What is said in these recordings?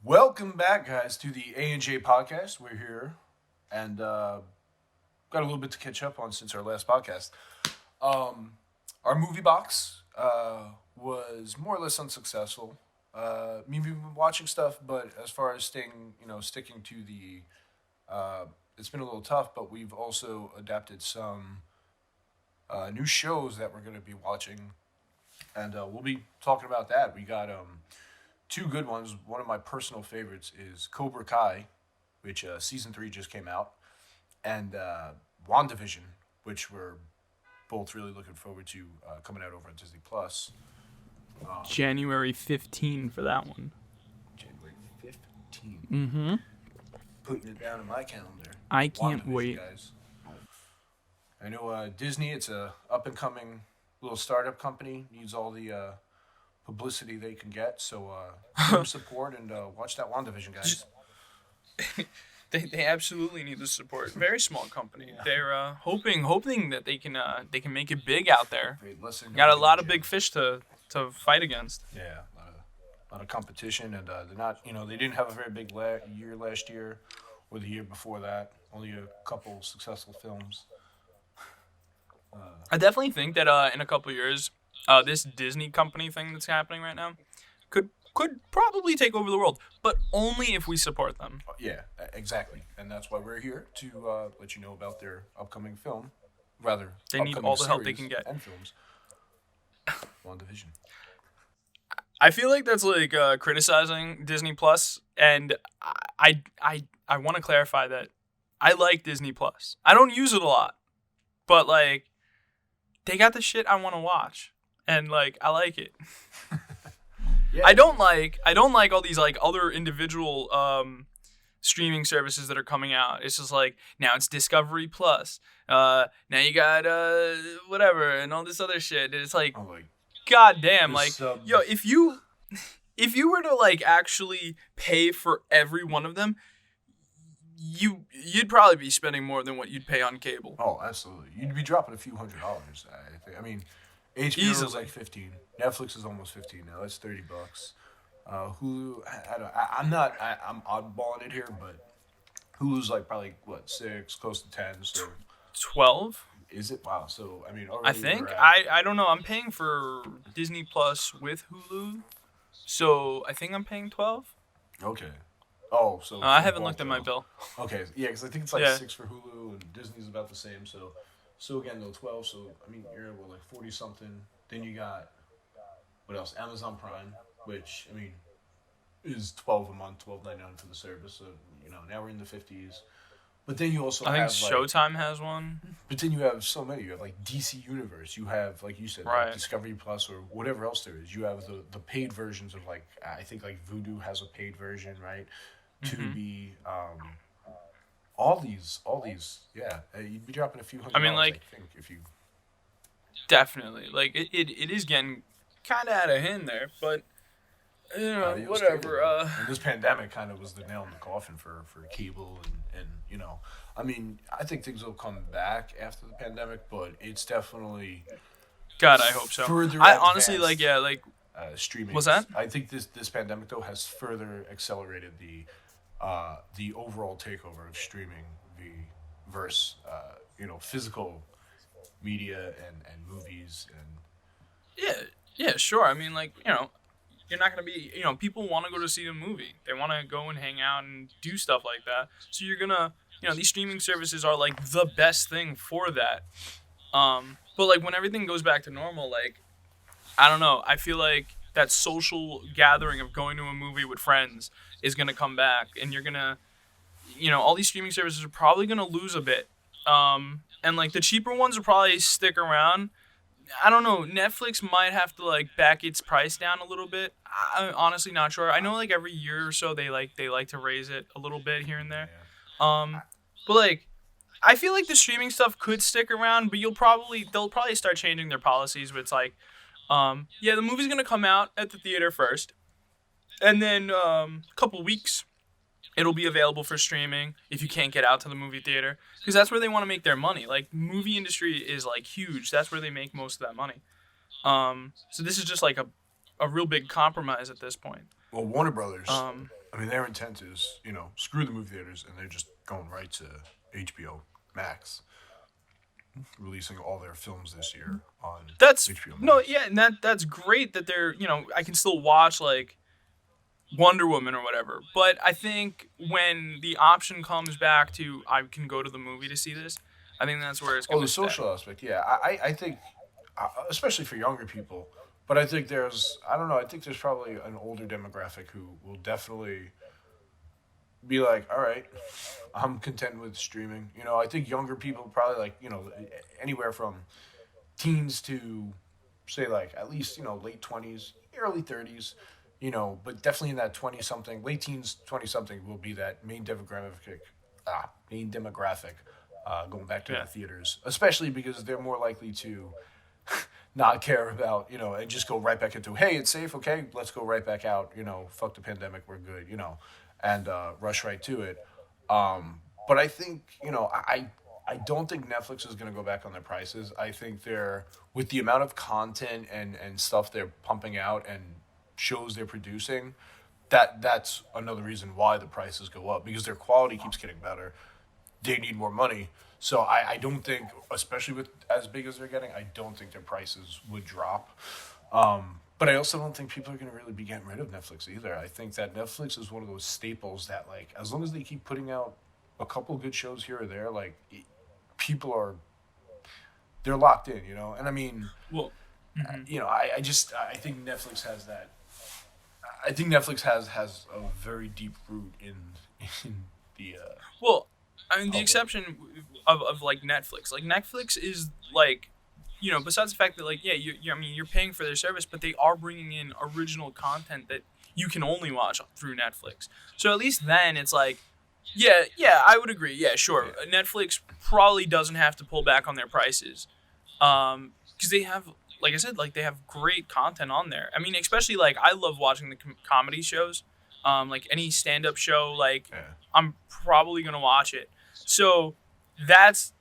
Welcome back, guys, to the A&J podcast. We're here and got a little bit to catch up on since our last podcast. Our movie box was more or less unsuccessful. We've been watching stuff, but as far as sticking to the, it's been a little tough. But we've also adapted some new shows that we're going to be watching, and we'll be talking about that. We got two good ones. One of my personal favorites is Cobra Kai, which season 3 just came out, and Wanda Vision, which we're both really looking forward to coming out over on Disney Plus. January 15 for that one. January 15. Mm-hmm. Putting it down in my calendar. I can't WandaVision, wait. Guys. I know Disney, it's a up-and-coming little startup company, needs all the publicity they can get, so give them support and watch that WandaVision, guys. They absolutely need the support. Very small company. Yeah. They're hoping that they can make it big out there. Got a lot of big fish to fight against. Yeah, a lot of competition, and they're not. They didn't have a very big year last year, or the year before that. Only a couple successful films. I definitely think that in a couple years, this Disney company thing that's happening right now could probably take over the world, but only if we support them. Yeah, exactly. And that's why we're here to let you know about their upcoming film. Rather, they need all the help they can get. And films. Wanda Vision. I feel like that's like criticizing Disney Plus, and I want to clarify that I like Disney Plus. I don't use it a lot, but like they got the shit I want to watch, and like I like it. Yeah. I don't like all these like other individual streaming services that are coming out. It's just like now it's Discovery Plus. Now you got whatever and all this other shit. It's like, goddamn, like yo, if you were to like actually pay for every one of them, you'd probably be spending more than what you'd pay on cable. Oh, absolutely. You'd be dropping a few $100s. I think. I mean, HBO is like 15. Netflix is almost 15 now. That's $30. Hulu, I'm oddballing it here, but Hulu's like probably 6, close to 10. So 12. Is it? Wow. So I mean, I think I don't know. I'm paying for Disney Plus with Hulu, so I think I'm paying 12. Okay. Oh, so I haven't looked at my bill. Okay, yeah, because I think it's like 6 for Hulu, and Disney's about the same. So again, though 12. So I mean, you're like 40 something. Then you got what else? Amazon Prime, which I mean is $12 a month, $12.99 for the service. So now we're in the 50s. But then you also I think Showtime has one. But then you have so many. You have like DC Universe. You have, like you said, right. like Discovery Plus or whatever else there is. You have the paid versions of like I think like Vudu has a paid version, right? Tubi, all these, yeah. You'd be dropping a few $100. I mean, like, I think, if you definitely like it is getting kind of out of hand there, but whatever. And this pandemic kind of was the nail in the coffin for cable and I mean, I think things will come back after the pandemic, but it's definitely God, I hope so. I honestly like streaming. What's that? I think this pandemic though has further accelerated the overall takeover of streaming versus physical media and movies and yeah sure. I mean, like, you're not going to be, people want to go to see a movie. They want to go and hang out and do stuff like that. So you're going to, these streaming services are like the best thing for that. But like when everything goes back to normal, like, I don't know. I feel like that social gathering of going to a movie with friends is going to come back, and you're going to, all these streaming services are probably going to lose a bit. And like the cheaper ones will probably stick around. I don't know. Netflix might have to like back its price down a little bit. I'm honestly not sure. I know like every year or so they like to raise it a little bit here and there. But like I feel like the streaming stuff could stick around, but they'll probably start changing their policies where it's like the movie's going to come out at the theater first, and then a couple weeks it'll be available for streaming if you can't get out to the movie theater, because that's where they want to make their money. Like, movie industry is like huge. That's where they make most of that money. So this is just like a real big compromise at this point. Well, Warner Brothers I mean, their intent is, screw the movie theaters, and they're just going right to HBO Max, releasing all their films this year on That's HBO no, Max. yeah, and that's great that they're I can still watch like Wonder Woman or whatever. But I think when the option comes back to I can go to the movie to see this, I think that's where it's Oh, going the to stay. social aspect, yeah. I think, especially for younger people, but I think I don't know, I think there's probably an older demographic who will definitely be like, all right, I'm content with streaming. I think younger people probably like, anywhere from teens to say like at least, late 20s, early 30s, but definitely in that 20 something, late teens, 20 something will be that main demographic going back to Yeah. the theaters, especially because they're more likely to not care about, and just go right back into, hey, it's safe, okay, let's go right back out, fuck the pandemic, we're good, and rush right to it. But I think, I don't think Netflix is going to go back on their prices. I think they're, with the amount of content and stuff they're pumping out and shows they're producing, that's another reason why the prices go up, because their quality keeps getting better. They need more money. So I don't think, especially with as big as they're getting, I don't think their prices would drop. But I also don't think people are going to really be getting rid of Netflix either. I think that Netflix is one of those staples that, like, as long as they keep putting out a couple good shows here or there, like, people they're locked in, And I mean, Well, I think Netflix has that. I think Netflix has a very deep root in the well, I mean the public. exception of like Netflix. Like Netflix is like besides the fact that like I mean you're paying for their service, but they are bringing in original content that you can only watch through Netflix. So at least then it's like yeah, I would agree. Yeah, sure. Yeah. Netflix probably doesn't have to pull back on their prices. Because they have, like I said, like they have great content on there. I mean, especially like I love watching the comedy shows. Like any stand-up show, like Yeah. I'm probably gonna watch it. So that's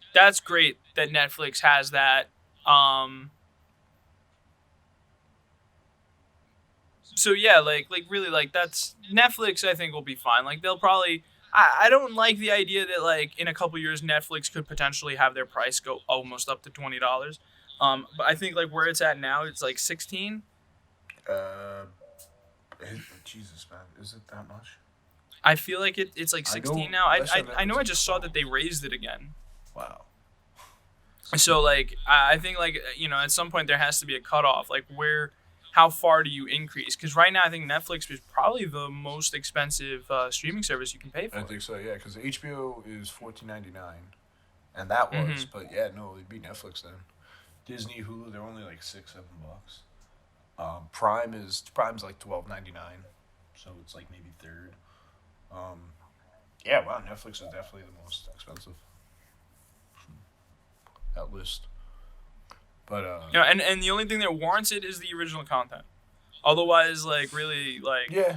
great that Netflix has that. So yeah, like really like that's Netflix. I think will be fine. Like they'll probably. I don't like the idea that like in a couple years Netflix could potentially have their price go almost up to $20. But I think like where it's at now, it's like 16. Uh, Jesus, man, is it that much? I feel like it's like I 16 know now. last time I know Netflix I was just saw 12. that they raised it again. Wow. So like I think like at some point there has to be a cutoff. Like how far do you increase? Because right now I think Netflix is probably the most expensive streaming service you can pay for. I think so, yeah, because HBO is $14.99, and that was, Mm-hmm. but yeah, no, it'd be Netflix then. Disney, Hulu, they're only like $6-7. Prime's like $12.99, so it's like maybe third. Um, yeah, wow, Netflix is definitely the most expensive. That list, but And the only thing that warrants it is the original content. Otherwise, like really, like yeah,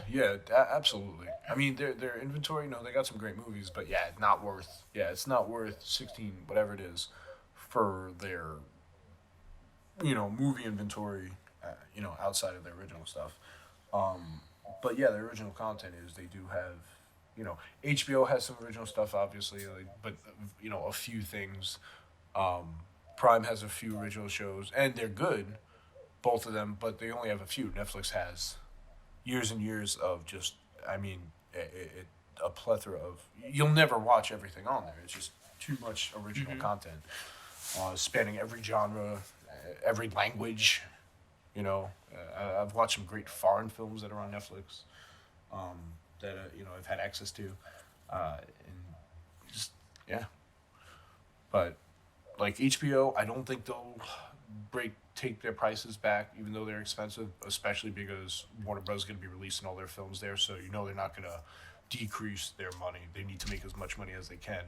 absolutely. I mean, their inventory, no, they got some great movies, but yeah, not worth. Yeah, it's not worth 16 whatever it is for their movie inventory. Outside of their original stuff. But yeah, the original content is they do have. HBO has some original stuff, obviously, like, but a few things. Prime has a few original shows, and they're good, both of them, but they only have a few. Netflix has years and years of just, I mean, a plethora of. You'll never watch everything on there. It's just too much original content, spanning every genre, every language. I've watched some great foreign films that are on Netflix, that I've had access to, and just yeah. But like HBO, I don't think they'll take their prices back, even though they're expensive, especially because Warner Bros. Is going to be releasing all their films there, so they're not going to decrease their money. They need to make as much money as they can.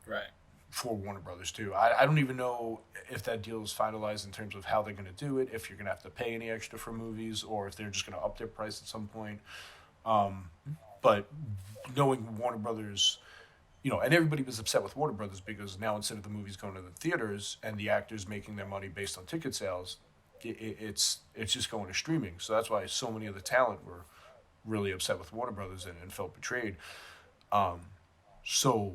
right. For Warner Brothers too. I don't even know if that deal is finalized in terms of how they're going to do it, if you're going to have to pay any extra for movies, or if they're just going to up their price at some point. But knowing Warner Brothers, and everybody was upset with Warner Brothers because now instead of the movies going to the theaters and the actors making their money based on ticket sales, it's just going to streaming. So that's why so many of the talent were really upset with Warner Brothers and felt betrayed. So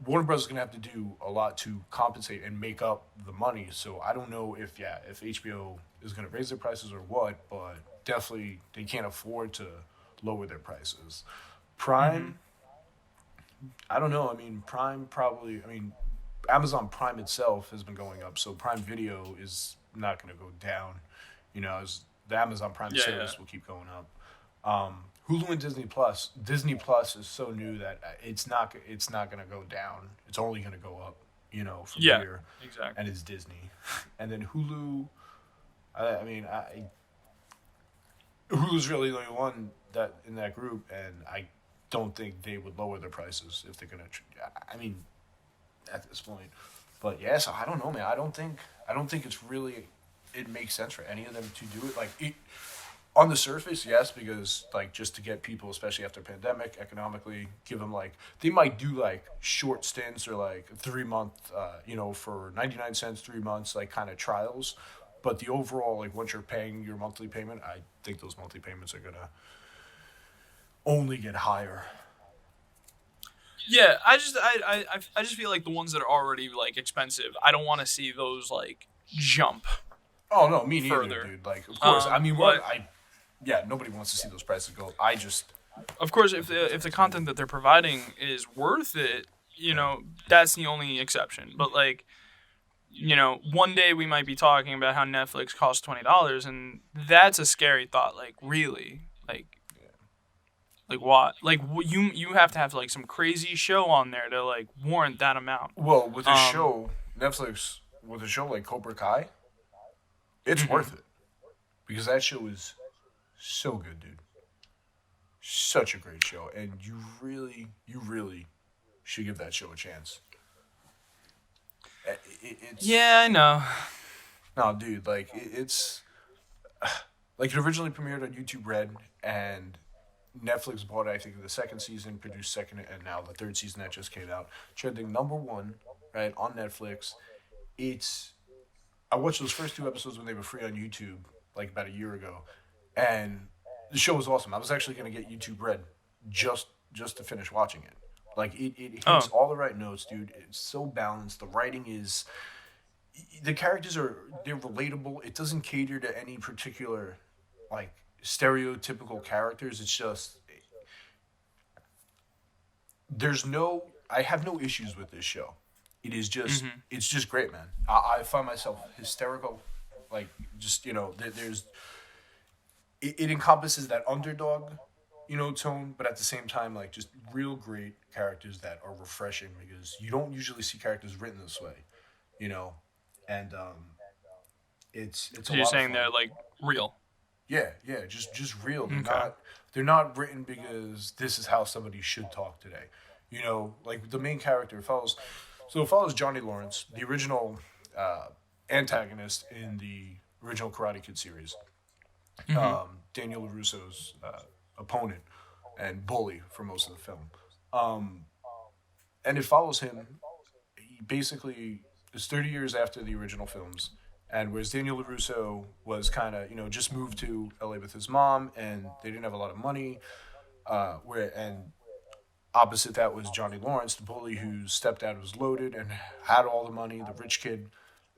Warner Bros. Is gonna have to do a lot to compensate and make up the money. So I don't know if HBO is gonna raise their prices or what, but definitely they can't afford to lower their prices. Mm-hmm. Prime, I don't know. I mean, Prime probably. I mean, Amazon Prime itself has been going up, so Prime Video is not gonna go down. As the Amazon Prime Yeah, yeah. service will keep going up. Hulu and Disney Plus. Disney Plus is so new that it's not gonna go down. It's only gonna go up. From Yeah, here, exactly. and it's Disney, and then Hulu. I mean, Hulu's really the only one that in that group, and I don't think they would lower their prices if they're gonna. I mean, at this point, but yeah. So I don't know, man. I don't think it's really. It makes sense for any of them to do it. On the surface, yes, because just to get people, especially after pandemic, economically, give them they might do short stints or 3 month, for 99 cents, 3 months, kind of trials. But the overall, once you're paying your monthly payment, I think those monthly payments are gonna only get higher. Yeah, I just feel like the ones that are already like expensive, I don't want to see those like jump Oh no, me neither, further. dude. Of course, I mean, But yeah, nobody wants to see those prices go. I just, of course, if the content that they're providing is worth it, that's the only exception. But one day we might be talking about how Netflix costs $20, and that's a scary thought. Like, really, like what? Like you have to have like some crazy show on there to like warrant that amount. well, with a Um, show, Netflix, with a show like Cobra Kai, it's mhm. worth it because that show is so good, dude. Such a great show, and you really should give that show a chance. It's Yeah, I know. no, dude. It's it originally premiered on YouTube Red, and Netflix bought it, I think, the second season, produced second, and now the third season that just came out, trending number one, right, on Netflix. It's I watched those first two episodes when they were free on YouTube, about a year ago, and the show was awesome. I was actually gonna get YouTube Red just to finish watching it. It hits Oh, all the right notes, dude. It's so balanced. The writing is the characters they're relatable. It doesn't cater to any particular like stereotypical characters. It's just there's no I have no issues with this show. hmm. It's just great, man. I find myself hysterical. Just there's it encompasses that underdog, tone, but at the same time, just real great characters that are refreshing because you don't usually see characters written this way, you know, and it's a So you're lot of saying fun. they're like real? Yeah, yeah, just real. Okay. They're not written because this is how somebody should talk today. The main character follows. So it follows Johnny Lawrence, the original uh, antagonist in the original Karate Kid series. Hmm. Daniel LaRusso's opponent and bully for most of the film. Um, and it follows him. He basically is 30 years after the original films. And whereas Daniel LaRusso was kind of, just moved to LA with his mom and they didn't have a lot of money, and opposite that was Johnny Lawrence, the bully whose stepdad was loaded and had all the money, the rich kid.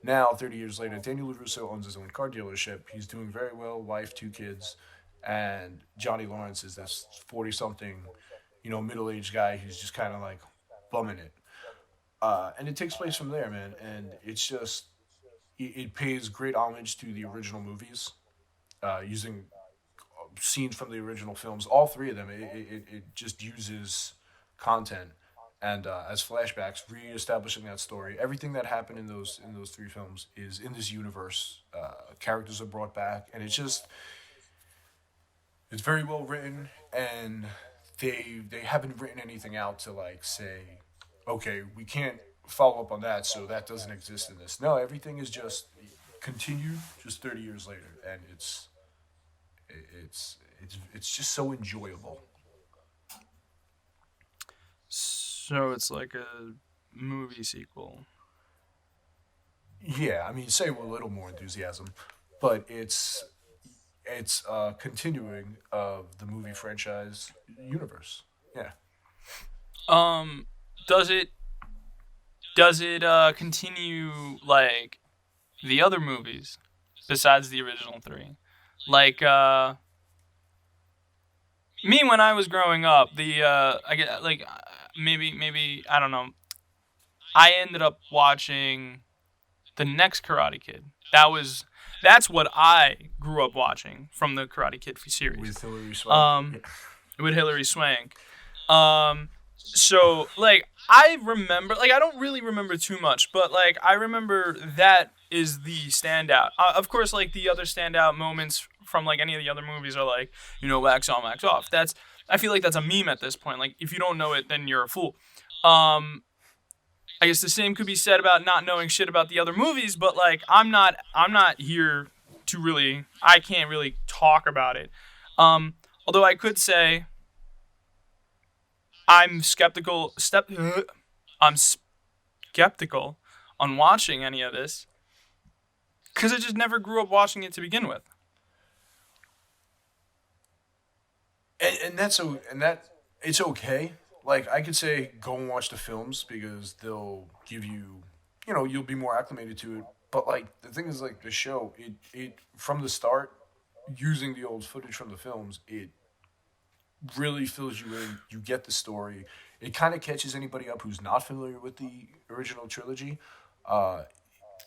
Now, 30 years later, Daniel LaRusso owns his own car dealership. He's doing very well, wife, two kids. And Johnny Lawrence is this 40 something, middle aged guy who's just kind of bumming it. And it takes place from there, man. And it's just, it pays great homage to the original movies, using scenes from the original films, all three of them. It just uses content and as flashbacks, reestablishing that story. Everything that happened in those three films is in this universe. Characters are brought back, and it's very well written, and they haven't written anything out to say, okay, we can't follow up on that, so that doesn't exist in this. No, everything is just continued, just 30 years later, and it's just so enjoyable. So it's like a movie sequel. Yeah, I mean, say with a little more enthusiasm, but it's continuing of the movie franchise universe. Yeah. Um, does it continue like the other movies besides the original three? Like me when I was growing up, the I get like maybe I don't know. I ended up watching the next Karate Kid. That's what I grew up watching from the Karate Kid series. With Hilary Swank. With Hilary Swank. So like I remember, like I don't really remember too much, but like I remember that is the standout. Of course, like the other standout moments from like any of the other movies are like, wax on, wax off. I feel like that's a meme at this point. Like if you don't know it, then you're a fool. I guess the same could be said about not knowing shit about the other movies, but like I'm not here to really, I can't really talk about it. Although I could say I'm skeptical on watching any of this because I just never grew up watching it to begin with. And it's okay. Like I could say, go and watch the films because they'll give you, you'll be more acclimated to it. But like the thing is, like the show, it from the start, using the old footage from the films, it really fills you in. You get the story. It kind of catches anybody up who's not familiar with the original trilogy. Uh,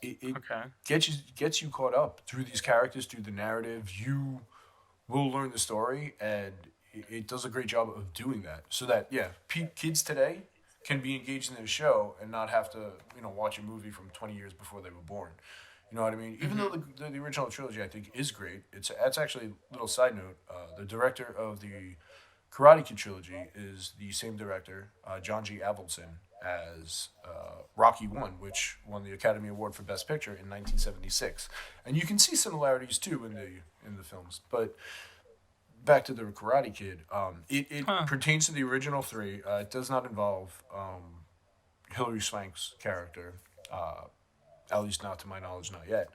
it Okay. gets you caught up through these characters, through the narrative. You will learn the story, and it does a great job of doing that. So that kids today can be engaged in the show and not have to watch a movie from 20 years before they were born. You know what I mean? Even though the original trilogy I think is great, that's actually a little side note. The director of the Karate Kid trilogy is the same director, John G. Avildsen, as Rocky One, which won the Academy Award for Best Picture in 1976, and you can see similarities too in the films. But back to the Karate Kid, it pertains to the original three. It does not involve Hilary Swank's character, at least not to my knowledge, not yet.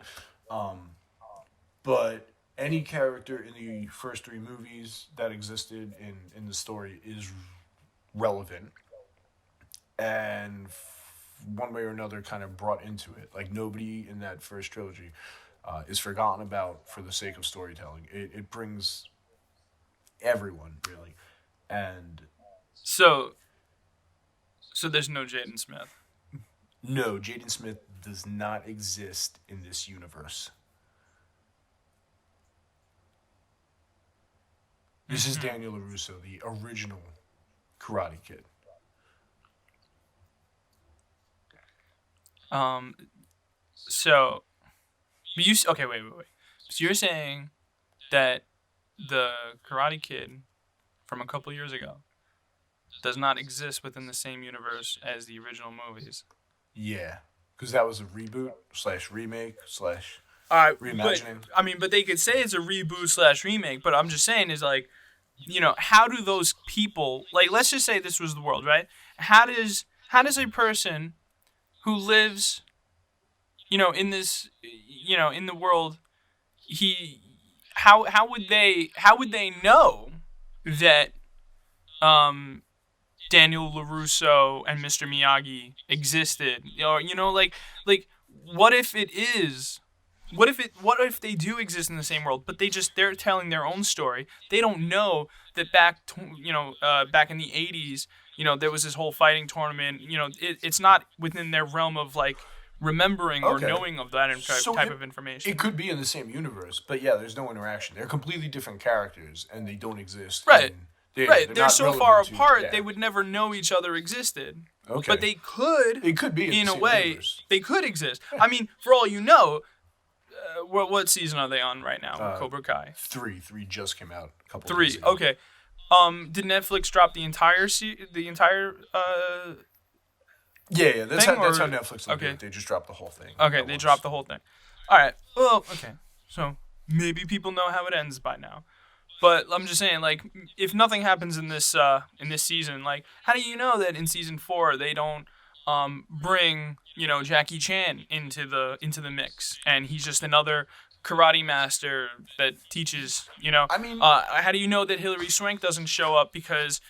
But any character in the first three movies that existed in the story is relevant and one way or another kind of brought into it. Like nobody in that first trilogy is forgotten about for the sake of storytelling. It brings everyone really, and So there's no Jaden Smith. no, Jaden Smith does not exist in this universe. This is Daniel LaRusso, the original Karate Kid. So, okay, wait. So you're saying that the Karate Kid from a couple years ago does not exist within the same universe as the original movies? Yeah, because that was a reboot / remake / reimagining. But they could say it's a reboot / remake. But I'm just saying is like, how do those people, like, let's just say this was the world, right? How does a person who lives, in this, in the world, how would they know that Daniel LaRusso and Mr. Miyagi existed? Or like what if it is? What if they do exist in the same world, but they're telling their own story? They don't know that back in the 80s, there was this whole fighting tournament. It's not within their realm of like remembering or knowing of that type of information. It could be in the same universe, but yeah, there's no interaction. They're completely different characters, and they don't exist. Right. They're so far apart, yeah. They would never know each other existed. Okay. But they could. It could be in a way. Universe. They could exist. I mean, for all you know, what season are they on right now? Cobra Kai. Three just came out a couple. Three. Days ago. Okay. Did Netflix drop the entire Yeah. That's how Netflix looked okay. at it. They just dropped the whole thing. Okay, they dropped the whole thing. All right. Well, okay. So maybe people know how it ends by now. But I'm just saying, like, if nothing happens in this season, like, how do you know that in season 4 they don't bring Jackie Chan into the mix, and he's just another karate master that teaches, I mean, how do you know that Hilary Swank doesn't show up because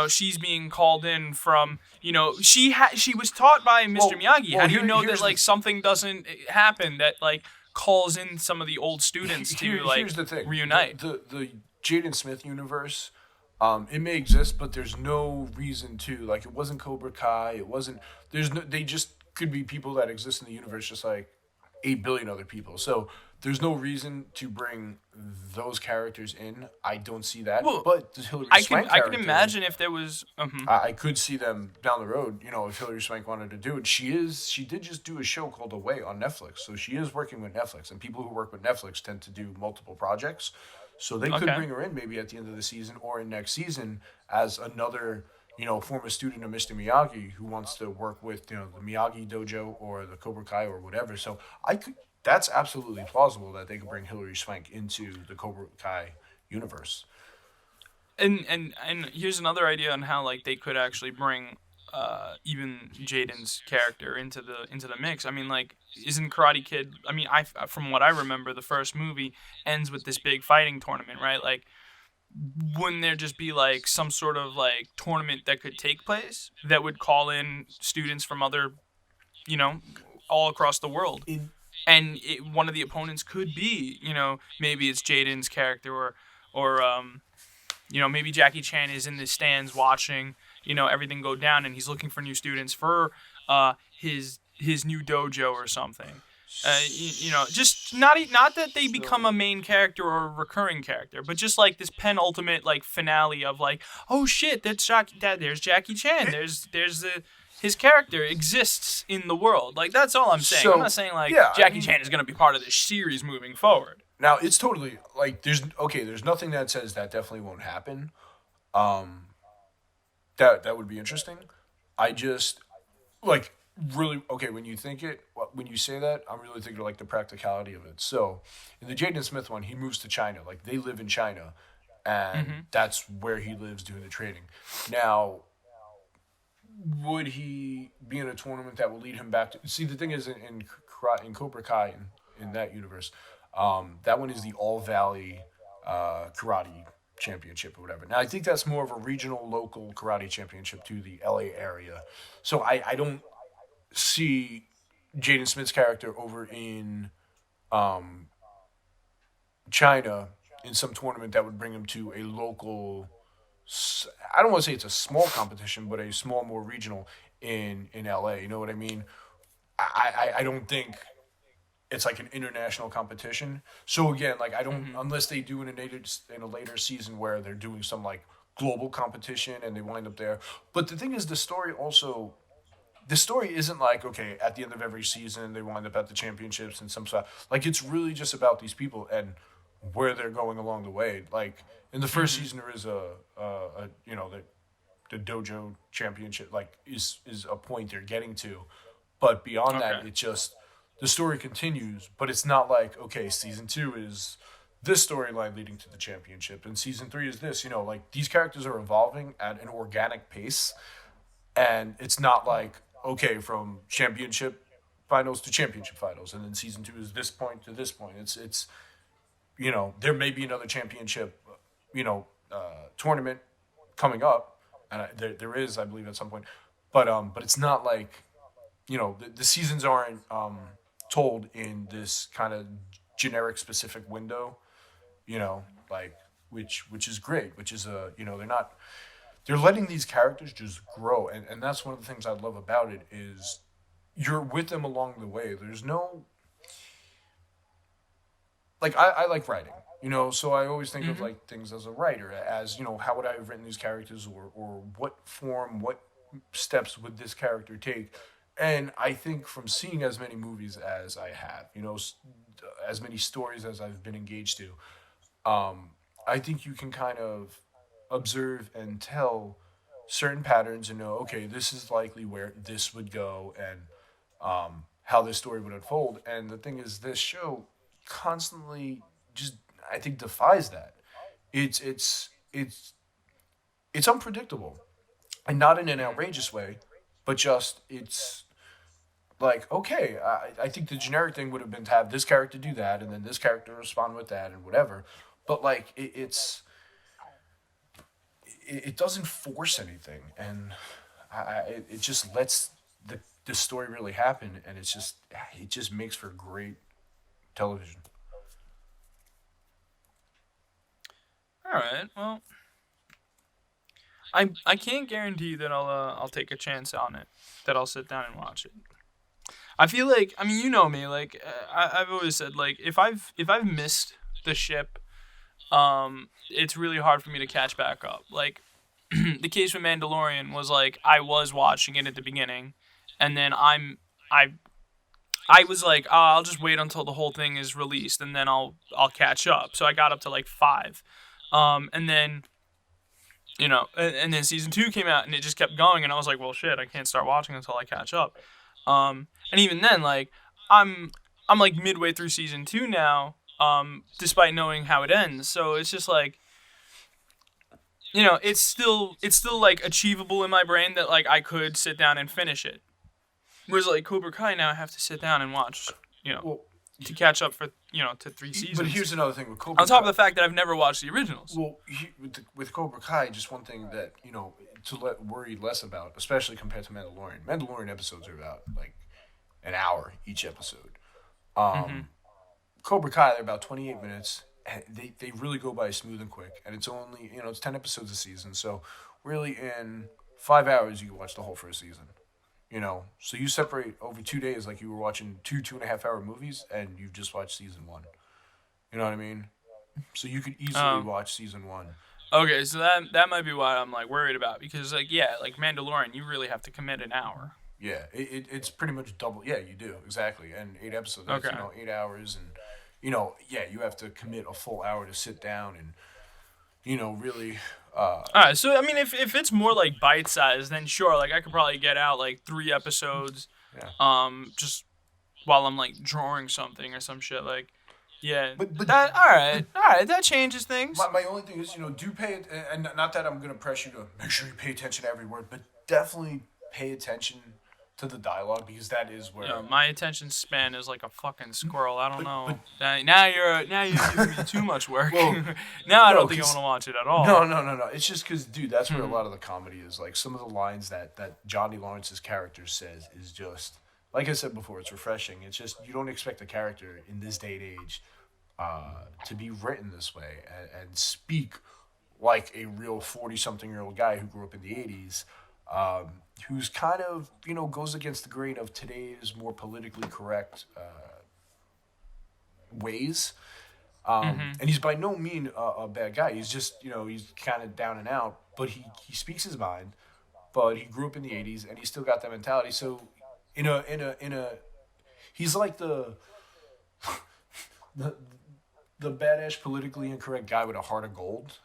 she's being called in from, she was taught by Mr. Miyagi. How do you know that like something doesn't happen that like calls in some of the old students to like here's the thing. reunite? The Jaden Smith universe, it may exist, but there's no reason to, like, it wasn't Cobra Kai. It wasn't. There's no. They just could be people that exist in the universe, just like 8 billion other people. So there's no reason to bring those characters in. I don't see that. Well, But the Hilary I Swank can I can character, imagine if there was. I could see them down the road. If Hilary Swank wanted to do it, she did just do a show called Away on Netflix, so she is working with Netflix, and people who work with Netflix tend to do multiple projects, so they could Okay. bring her in maybe at the end of the season or in next season as another former student of Mr. Miyagi who wants to work with the Miyagi dojo or the Cobra Kai or whatever. So I could. That's absolutely plausible that they could bring Hilary Swank into the Cobra Kai universe. And here's another idea on how like they could actually bring even Jaden's character into the mix. I mean, like, isn't Karate Kid? I mean, I from what I remember, the first movie ends with this big fighting tournament, right? Like, wouldn't there just be like some sort of like tournament that could take place that would call in students from other, you know, all across the world? In And one of the opponents could be, maybe it's Jaden's character, or maybe Jackie Chan is in the stands watching, everything go down, and he's looking for new students for his new dojo or something. Just not that they become a main character or a recurring character, but just like this penultimate like finale of like, oh shit, there's Jackie Chan, there's his character exists in the world. Like, that's all I'm saying. So, I'm not saying like yeah, Jackie Chan is going to be part of this series moving forward. Now it's totally like there's nothing that says that definitely won't happen. Um, that would be interesting. I just like really okay when you say that, I'm really thinking like the practicality of it. So in the Jaden Smith one, he moves to China. Like, they live in China, and that's where he lives doing the training. Now, would he be in a tournament that will lead him back to? See, the thing is, in Cobra Kai, in that universe, that one is the All Valley Karate Championship or whatever. Now, I think that's more of a regional, local karate championship to the LA area. So I don't see Jaden Smith's character over in China in some tournament that would bring him to a local. I don't want to say it's a small competition, but a small, more regional in LA. You know what I mean? I don't think it's like an international competition. So again, like, I don't, unless they do in a later season where they're doing some like global competition and they wind up there. But the thing is, the story isn't like, okay, at the end of every season they wind up at the championships and some stuff. Like, it's really just about these people and where they're going along the way. Like, in the first season, there is the dojo championship, like, is a point they're getting to, but beyond that, it just, the story continues. But it's not like, okay, season 2 is this storyline leading to the championship, and season 3 is this. Like, these characters are evolving at an organic pace, and it's not like, okay, from championship finals to championship finals, and then season 2 is this point to this point. It's there may be another championship, tournament coming up, and there is, I believe, at some point, but it's not like, the seasons aren't told in this kind of generic specific window, like, which is great, which is they're letting these characters just grow, and that's one of the things I love about it is you're with them along the way. There's no, like, I like writing, so I always think of like things as a writer, as, how would I have written these characters, or what form, what steps would this character take? And I think from seeing as many movies as I have, as many stories as I've been engaged to, I think you can kind of observe and tell certain patterns and know, okay, this is likely where this would go, and how this story would unfold. And the thing is, this show constantly just, I think, defies that. It's unpredictable, and not in an outrageous way, but just like, okay, I think the generic thing would have been to have this character do that, and then this character respond with that, and whatever. But like, it doesn't force anything, and it just lets the story really happen, and it just makes for great television. All right. Well, I can't guarantee that I'll take a chance on it. That I'll sit down and watch it. I feel like, I mean, you know me, like I've always said, like if I've missed the ship, it's really hard for me to catch back up. Like the case with Mandalorian was like I was watching it at the beginning, and then I I was like, oh, I'll just wait until the whole thing is released, and then I'll catch up. So I got up to like 5, and then and then season 2 came out, and it just kept going, and I was like, well, shit, I can't start watching until I catch up. And even then, like I'm like midway through season 2 now, despite knowing how it ends. So it's just like, it's still like achievable in my brain that like I could sit down and finish it. Whereas like Cobra Kai now I have to sit down and watch, Well, to catch up for to 3 seasons. but here's another thing with Cobra On top of Kai. the fact that I've never watched the originals. Well, with Cobra Kai, just one thing that to worry less about, especially compared to Mandalorian. Mandalorian episodes are about like an hour each episode. Cobra Kai, they're about 28 minutes. And they really go by smooth and quick, and it's only it's 10 episodes a season. So really, in 5 hours, you can watch the whole first season. So you separate over 2 days, like you were watching 2.5 hour movies, and you've just watched season 1. You know what I mean? So you could easily watch season 1. Okay, so that might be what I'm like worried about, because like like Mandalorian, you really have to commit an hour. Yeah, it's pretty much double. Yeah, you do exactly, and 8 episodes. That's, Okay. 8 hours, and yeah, you have to commit a full hour to sit down and really. All right, so I mean, if it's more like bite sized, then sure, like I could probably get out like 3 episodes, Yeah. just while I'm like drawing something or some shit. Like, yeah, But that all right, that changes things. my only thing is do pay it, and not that I'm gonna press you to make sure you pay attention to every word, but definitely pay attention to the dialogue, because that is where. My attention span is like a fucking squirrel. I don't know. but- Now you're giving me too much work. Well, Now I no, don't think I 'cause- want to watch it at all. No. It's just because, dude, that's where a lot of the comedy is. Like, some of the lines that Johnny Lawrence's character says is just, like I said before, it's refreshing. It's just, you don't expect a character in this day and age to be written this way and speak like a real 40-something-year-old guy who grew up in the 80s, who's kind of, goes against the grain of today's more politically correct ways. And he's by no means a bad guy. He's just, he's kind of down and out, but he speaks his mind. But he grew up in the 80s, and he still got that mentality. So, in a, he's like the badass, politically incorrect guy with a heart of gold.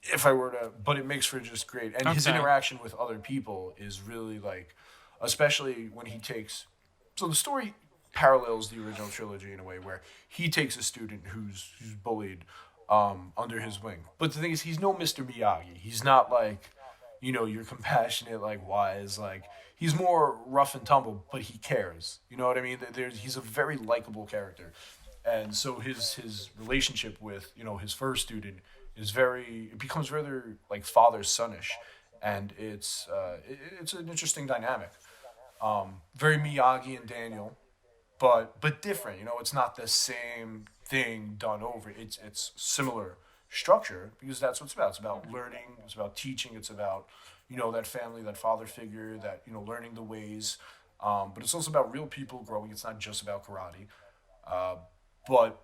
If I were to, but it makes for just great. And his Okay. interaction with other people is really like, especially when he takes. So the story parallels the original trilogy in a way where he takes a student who's bullied under his wing. But the thing is, he's no Mr. Miyagi. He's not like, you're compassionate, like wise, like he's more rough and tumble, but he cares. You know what I mean? He's a very likable character, and so his relationship with his first student it becomes rather like father sonish, and it's an interesting dynamic. Very Miyagi and Daniel, but different. It's not the same thing done over. It's similar structure, because that's what it's about. It's about learning. It's about teaching. It's about that family, that father figure, that learning the ways. But it's also about real people growing. It's not just about karate. But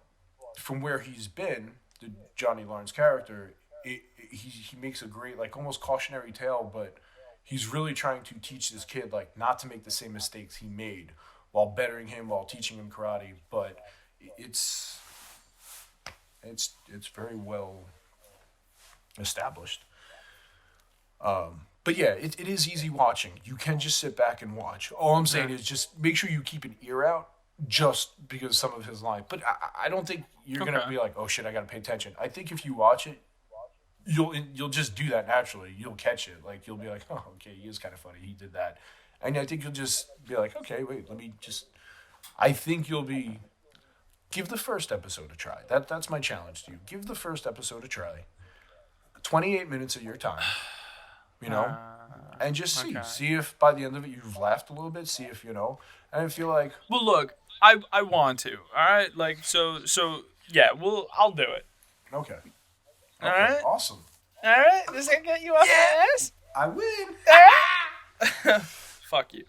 from where he's been, the Johnny Lawrence character, he makes a great, like, almost cautionary tale, but he's really trying to teach this kid, like, not to make the same mistakes he made while bettering him, while teaching him karate. But it's very well established. But yeah, it is easy watching. You can just sit back and watch. All I'm saying is just make sure you keep an ear out, just because some of his lines. But I don't think you're gonna be like, oh shit, I gotta pay attention. I think if you watch it, you'll just do that naturally. You'll catch it. Like, you'll be like, oh, okay, he is kind of funny. He did that, And I think you'll just be like, okay, wait, let me just. I think you'll be. Give the first episode a try. That's my challenge to you. Give the first episode a try. 28 minutes of your time, you know, and just see. Okay. See if by the end of it you've laughed a little bit. See if you know, and if you're like, Well, look, I want to. All right, like so yeah. I'll do it. okay, All okay, right. awesome, All right. Does that get you off your ass? I win. Fuck you.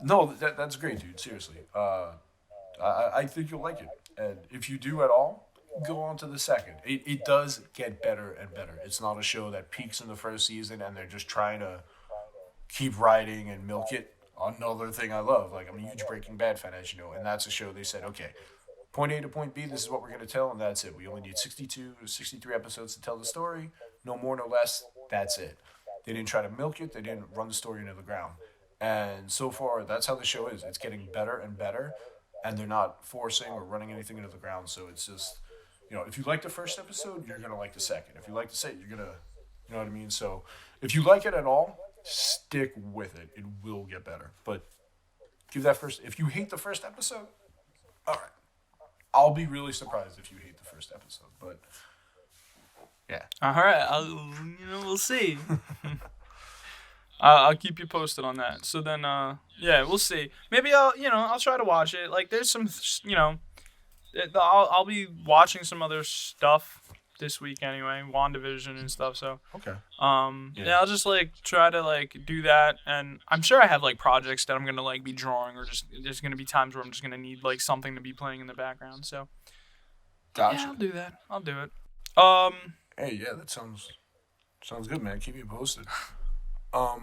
No, that's great, dude. Seriously, I think you'll like it, and if you do at all, go on to the second. It does get better and better. It's not a show that peaks in the first season and they're just trying to keep writing and milk it. Another thing I love, like I'm a huge Breaking Bad fan, as you know, and that's a show they said, okay, point A to point B, this is what we're going to tell, and that's it. We only need 62, 63 episodes to tell the story, no more, no less, that's it. They didn't try to milk it, they didn't run the story into the ground. And so far, that's how the show is. It's getting better and better, and they're not forcing or running anything into the ground, so it's just, if you like the first episode, you're going to like the second. If you like the second, you're going to, you know what I mean? So if you like it at all, stick with it. It will get better. But if you hate the first episode, all right. I'll be really surprised if you hate the first episode, but yeah. All right. We'll see. I'll keep you posted on that. So then, yeah, we'll see. Maybe I'll try to watch it. Like, there's some, I'll be watching some other stuff this week anyway, Wanda Vision and stuff. So Okay. yeah, I'll just try to do that, and I'm sure I have projects that I'm gonna be drawing, or just there's gonna be times where I'm just gonna need something to be playing in the background. So Gotcha. yeah, I'll do that. I'll do it. Hey, yeah, that sounds good, man. Keep me posted. How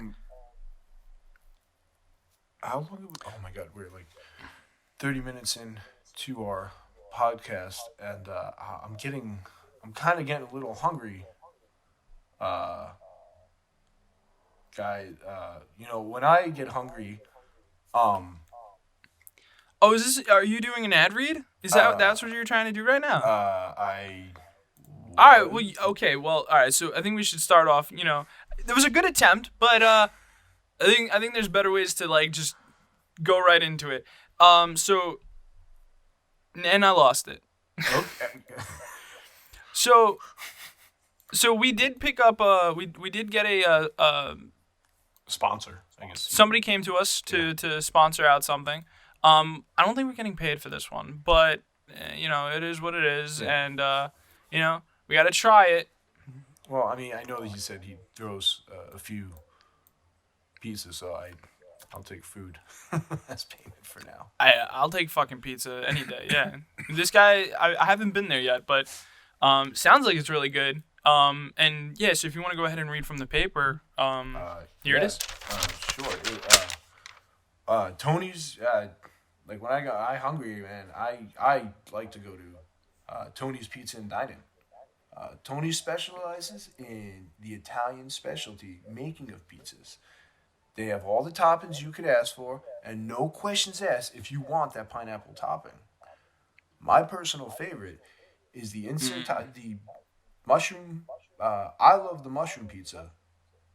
long? Oh my God, we're 30 minutes into our podcast, and I'm kind of getting a little hungry. Guy, when I get hungry, Oh, are you doing an ad read? Is that's what you're trying to do right now? All right. Well, okay. Well, all right. So I think we should start off. There was a good attempt, but I think there's better ways to just go right into it. So, and I lost it. Okay. So we did pick up. We did get a Sponsor, I guess. somebody came to us to sponsor out something. I don't think we're getting paid for this one, but it is what it is, and we got to try it. Well, I mean, I know that he said he throws a few pieces, so I'll take food as payment for now. I'll take fucking pizza any day. Yeah, this guy I haven't been there yet, but sounds like it's really good. And yeah, so if you want to go ahead and read from the paper, here it is. Sure. Tony's when I hungry, man, I like to go to Tony's Pizza and Dining. Tony specializes in the Italian specialty making of pizzas. They have all the toppings you could ask for, and no questions asked if you want that pineapple topping. My personal favorite is the the mushroom. I love the mushroom pizza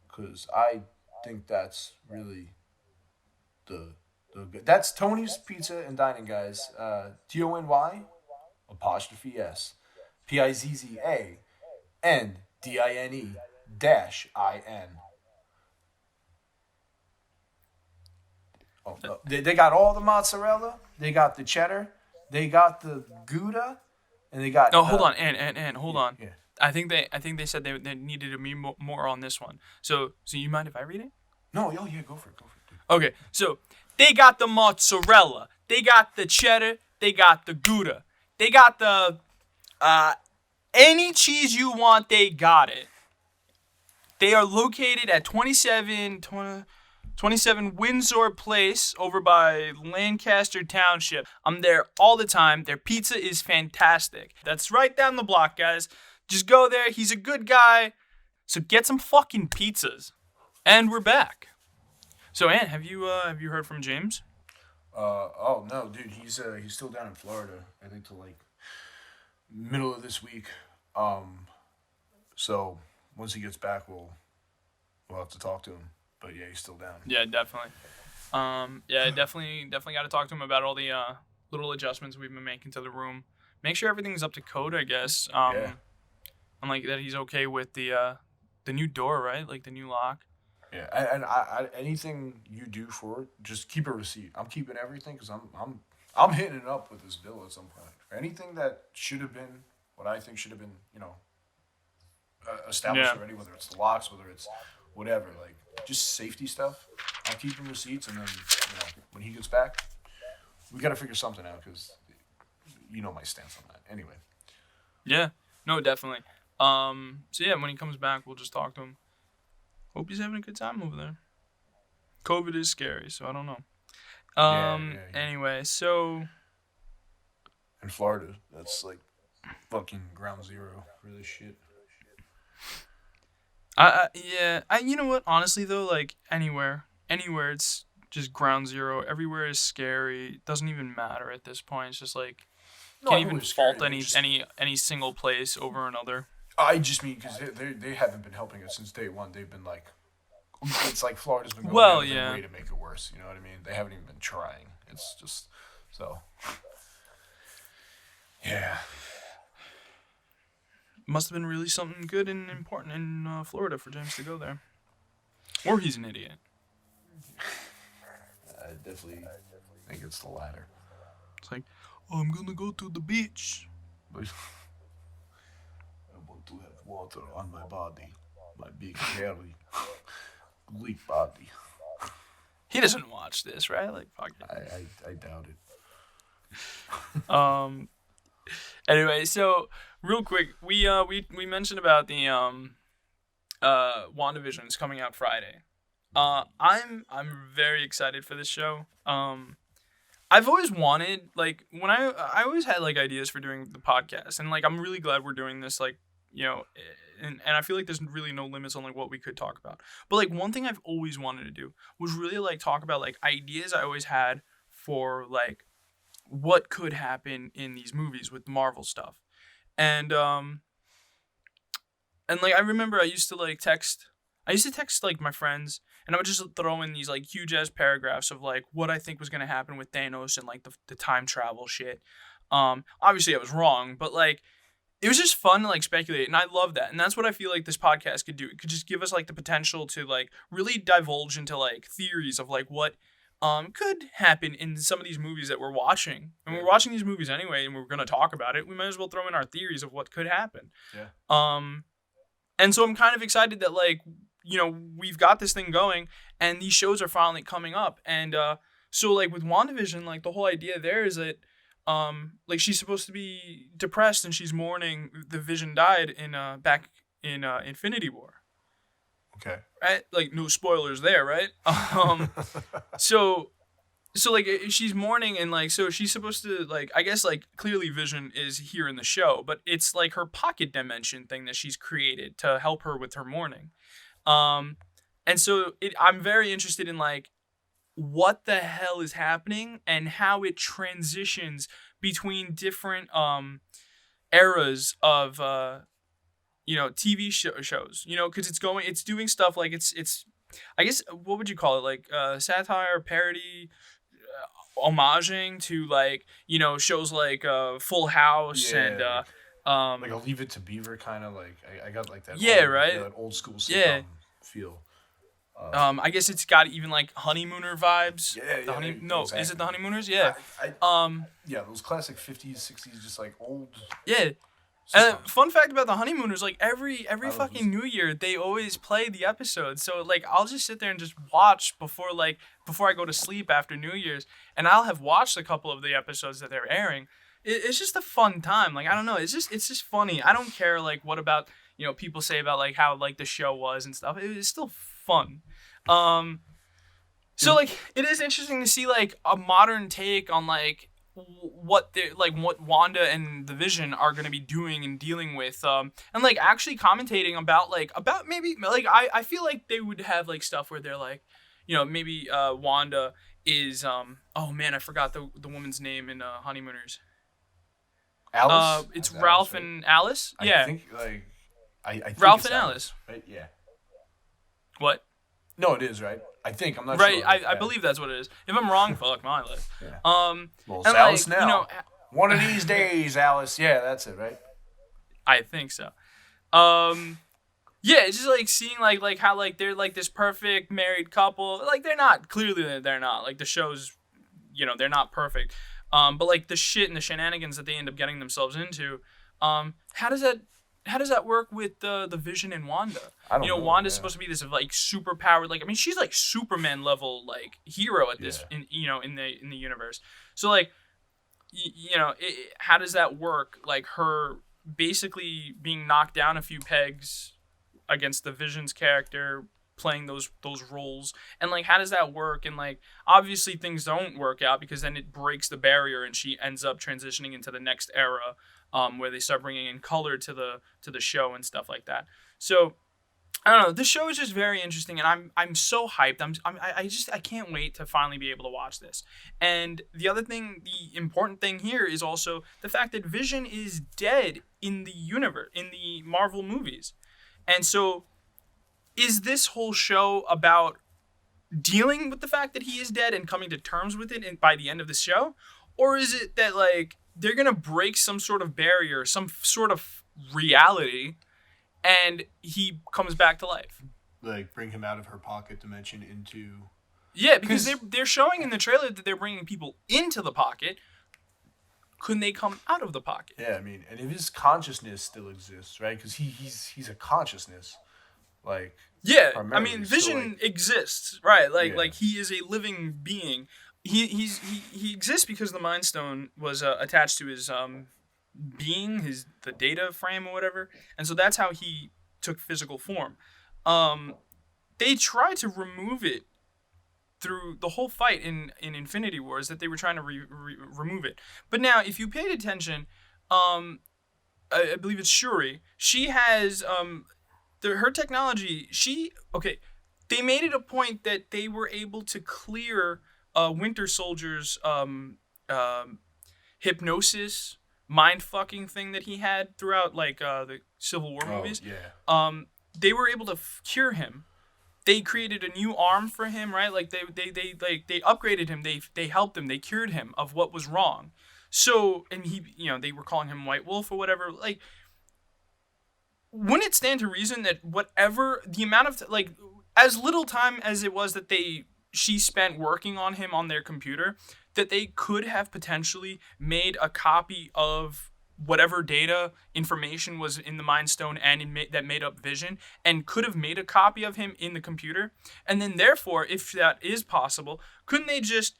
because I think that's really the good. That's Tony's Pizza and Dining, guys. TONY apostrophe S. PIZZA and DINE -IN. Oh, they got all the mozzarella. They got the cheddar. They got the Gouda, and they got. No, hold on, and hold on. Yeah. I think they said they needed to be more on this one. So you mind if I read it? No, yeah, go for it, dude. Okay, so they got the mozzarella. They got the cheddar. They got the Gouda. They got the any cheese you want, they got it. They are located at 27 Windsor Place over by Lancaster Township. I'm there all the time. Their pizza is fantastic. That's right down the block, guys. Just go there. He's a good guy. So get some fucking pizzas. And we're back. So, Ann, have you heard from James? Oh no, dude, he's still down in Florida. I think till middle of this week. So once he gets back, we'll we'll have to talk to him. But yeah, he's still down. Yeah, definitely. Definitely got to talk to him about all the little adjustments we've been making to the room. Make sure everything's up to code, I guess. Yeah. And like that he's okay with the new door, right? Like the new lock. Yeah, and I anything you do for it, just keep a receipt. I'm keeping everything because I'm hitting it up with this bill at some point. For anything that should have been what I think should have been, established already, whether it's the locks, whether it's whatever, like just safety stuff. I'm keeping receipts, and then when he gets back, we got to figure something out because my stance on that. Anyway. Yeah. No, definitely. So yeah, when he comes back, we'll just talk to him. Hope he's having a good time over there. COVID is scary, so I don't know. Anyway, so in Florida, that's like fucking ground zero for this shit. You know what? Honestly though, like anywhere it's just ground zero. Everywhere is scary. It doesn't even matter at this point. It's just like can't even fault any single place over another. I just mean because they haven't been helping us since day one. They've been like, it's like Florida's been going out of their way to make it worse. You know what I mean? They haven't even been trying. It's just so. Yeah. Must have been really something good and important in Florida for James to go there. Or he's an idiot. I definitely think it's the latter. It's like, I'm gonna go to the beach. But I want to have water on my body. My big, hairy, bleak body. He doesn't watch this, right? Like, fuck it. I doubt it. Anyway, so real quick, we mentioned about the Wanda Vision is coming out Friday. I'm very excited for this show. I've always wanted, like, when I always had like ideas for doing the podcast, and like I'm really glad we're doing this, like, and I feel like there's really no limits on like what we could talk about. But like one thing I've always wanted to do was really like talk about like ideas I always had for like what could happen in these movies with the Marvel stuff. And like I remember I used to text like my friends, and I would just throw in these like huge ass paragraphs of like what I think was gonna happen with Thanos and like the time travel shit. Obviously I was wrong, but like it was just fun to like speculate, and I love that. And that's what I feel like this podcast could do. It could just give us like the potential to like really divulge into like theories of like what could happen in some of these movies that we're watching. And we're watching these movies anyway, and we're gonna talk about it. We might as well throw in our theories of what could happen. Yeah. And so I'm kind of excited that like we've got this thing going, and these shows are finally coming up. And so like with WandaVision, like the whole idea there is that like she's supposed to be depressed and she's mourning the Vision died in back in Infinity War. Okay. Right? Like no spoilers there, right? So like she's mourning, and like so she's supposed to like I guess like clearly Vision is here in the show, but it's like her pocket dimension thing that she's created to help her with her mourning. And so I'm very interested in like what the hell is happening and how it transitions between different eras of TV shows, because it's doing stuff like it's I guess what would you call it, like satire, parody, homaging to like shows like Full House and like a Leave It to Beaver kind of like I got like that that old school sitcom feel. I guess it's got even like Honeymooner vibes. Exactly. Is it the Honeymooners? Yeah. Those classic 50s, 60s, just like old. Yeah. And fun fact about the Honeymooners, like every fucking New Year, they always play the episode. So like I'll just sit there and just watch before I go to sleep after New Year's, and I'll have watched a couple of the episodes that they're airing. It's just a fun time. Like I don't know, it's just funny. I don't care like what about people say about like how like the show was and stuff. It's still fun. So like it is interesting to see like a modern take on like what Wanda and the Vision are going to be doing and dealing with, and like actually commentating about maybe like I feel like they would have like stuff where they're like maybe Wanda is oh man, I forgot the woman's name in Honeymooners. Alice. It's Ralph and Alice. Yeah. I think like I think Ralph and Alice. Right? Yeah. What? No, it is, right? I think. I'm not Right, sure. I believe that's what it is. If I'm wrong, fuck my life. Yeah. Well, And Alice like, now. you know, One of these days, Alice. Yeah, that's it, right? I think so. Yeah, it's just like seeing like how like they're like this perfect married couple. Like they're not, clearly they're not. Like the show's, they're not perfect. But like the shit and the shenanigans that they end up getting themselves into, how does that work with the Vision and Wanda? I don't know. Wanda's supposed to be this like super powered, like, I mean, she's like Superman level like hero at this in the universe. So like how does that work? Like her basically being knocked down a few pegs against the Vision's character playing those roles, and like how does that work? And like obviously things don't work out because then it breaks the barrier and she ends up transitioning into the next era, where they start bringing in color to the show and stuff like that. So I don't know. The show is just very interesting, and I'm so hyped. I can't wait to finally be able to watch this. And the important thing here is also the fact that Vision is dead in the universe, in the Marvel movies. And so, is this whole show about dealing with the fact that he is dead and coming to terms with it by the end of the show? Or is it that, like, they're going to break some sort of barrier, some sort of reality, and he comes back to life? Like, bring him out of her pocket dimension into... Yeah, because they're showing in the trailer that they're bringing people into the pocket. Couldn't they come out of the pocket? Yeah, I mean, and if his consciousness still exists, right? Because he's a consciousness, like... Yeah, I mean, Vision exists, right? Like he is a living being. He exists because the Mind Stone was attached to his being, the data frame or whatever, and so that's how he took physical form. They tried to remove it through the whole fight in Infinity Wars, that they were trying to remove it. But now, if you paid attention, I believe it's Shuri. She has her technology. They made it a point that they were able to clear Winter Soldier's hypnosis, mind fucking thing that he had throughout like the Civil War movies. Yeah. They were able to cure him. They created a new arm for him, right? Like they upgraded him. They helped him. They cured him of what was wrong. So, and he, they were calling him White Wolf or whatever. Like, wouldn't it stand to reason that whatever the amount of as little time as it was that she spent working on him on their computer, that they could have potentially made a copy of whatever data information was in the Mind Stone and that made up Vision, and could have made a copy of him in the computer. And then therefore, if that is possible, couldn't they just,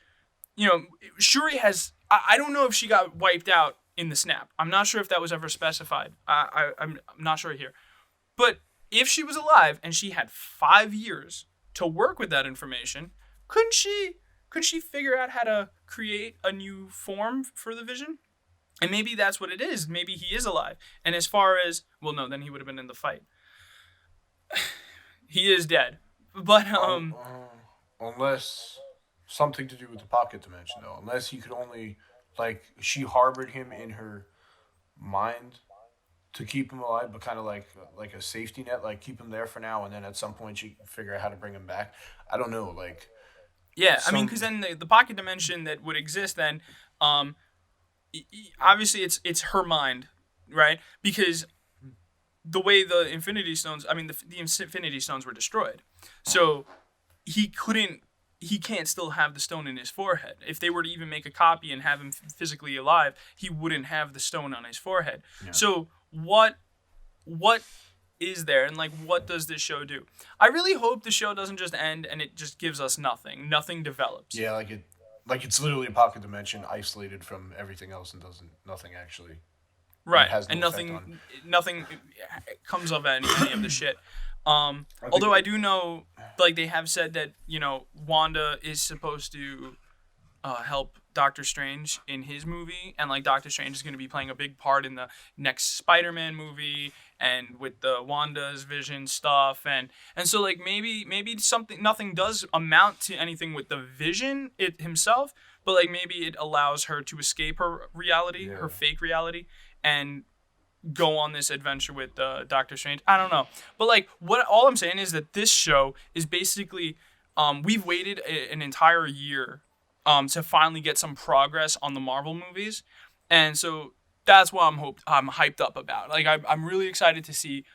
Shuri has, I don't know if she got wiped out in the snap. I'm not sure if that was ever specified. I'm not sure here. But if she was alive and she had 5 years to work with that information, could she figure out how to create a new form for the Vision? And maybe that's what it is. Maybe he is alive. And as far as, well, no, then he would have been in the fight. He is dead. But, unless something to do with the pocket dimension, though. Unless he could only, she harbored him in her mind to keep him alive, but kind of like a safety net, like keep him there for now, and then at some point she can figure out how to bring him back. I don't know, Yeah, I mean, because then the pocket dimension that would exist then, obviously it's her mind, right? Because the way the Infinity Stones, I mean, the Infinity Stones were destroyed, so he can't still have the stone in his forehead. If they were to even make a copy and have him physically alive, he wouldn't have the stone on his forehead. Yeah. So what is there, and what does this show do? I really hope the show doesn't just end and it just gives us nothing. Nothing develops. Yeah, it's literally a pocket dimension isolated from everything else and nothing actually. Right, and nothing comes of any of the shit. Although I do know, they have said that, Wanda is supposed to help Doctor Strange in his movie, and Doctor Strange is going to be playing a big part in the next Spider-Man movie, and with the Wanda's Vision stuff, and so maybe nothing does amount to anything with the Vision himself, but maybe it allows her to escape her reality, her fake reality, and go on this adventure with Doctor Strange. I don't know, but like all I'm saying is that this show is basically we've waited an entire year to finally get some progress on the Marvel movies, and so that's what I'm hyped up about. Like I'm really excited to see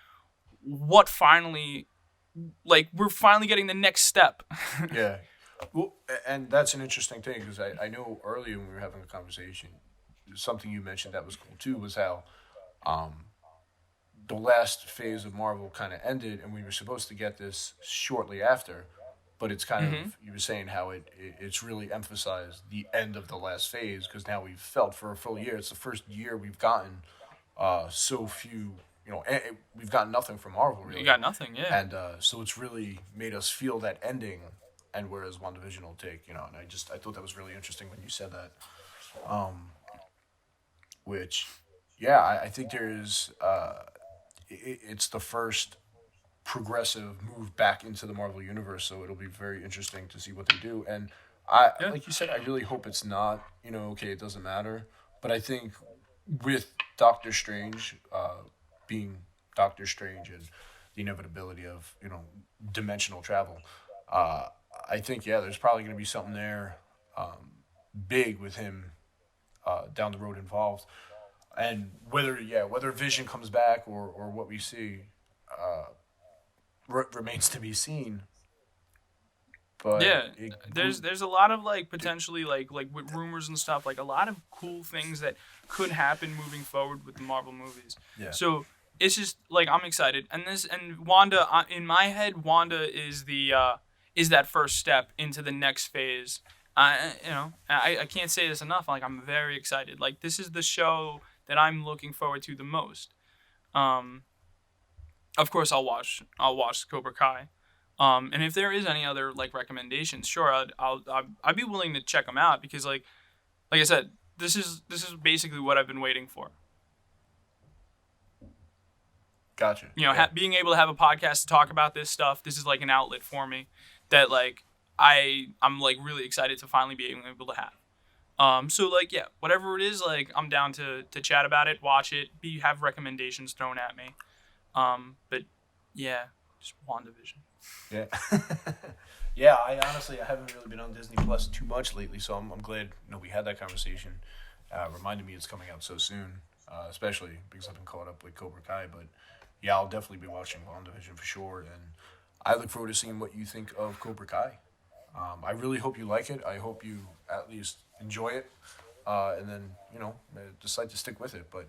what finally, like we're finally getting the next step. Yeah. Well, and that's an interesting thing because I know earlier when we were having a conversation, something you mentioned that was cool too was how the last phase of Marvel kind of ended, and we were supposed to get this shortly after, but it's kind of you were saying how it's really emphasized the end of the last phase because now we've felt for a full year. It's the first year we've gotten so few. We've gotten nothing from Marvel really. You got nothing, yeah. And so it's really made us feel that ending, and whereas Wanda Vision will take, and I thought that was really interesting when you said that. Which, yeah, I think there's, it's the first progressive move back into the Marvel universe, so it'll be very interesting to see what they do. And like you said, I really hope it's not, okay, it doesn't matter. But I think with Doctor Strange, being Doctor Strange and the inevitability of, dimensional travel, I think, there's probably going to be something there big with him down the road involved. And whether Vision comes back or what we see remains to be seen. But there's a lot of like potentially like with rumors and stuff, like a lot of cool things that could happen moving forward with the Marvel movies. Yeah. So it's just like I'm excited, and Wanda in my head, Wanda is is that first step into the next phase. I can't say this enough. Like I'm very excited. Like this is the show that I'm looking forward to the most. Of course, I'll watch Cobra Kai. And if there is any other like recommendations, sure, I'd be willing to check them out because like I said, this is basically what I've been waiting for. Gotcha. Being able to have a podcast to talk about this stuff, this is like an outlet for me that like I'm like really excited to finally be able to have. So like whatever it is, like I'm down to chat about it, watch it, have recommendations thrown at me. But yeah, just WandaVision. Yeah. Yeah, I haven't really been on Disney Plus too much lately, so I'm glad we had that conversation. Reminded me it's coming out so soon, especially because I've been caught up with Cobra Kai. But yeah, I'll definitely be watching WandaVision for sure, and I look forward to seeing what you think of Cobra Kai. I really hope you like it. I hope you at least enjoy it, and then decide to stick with it. But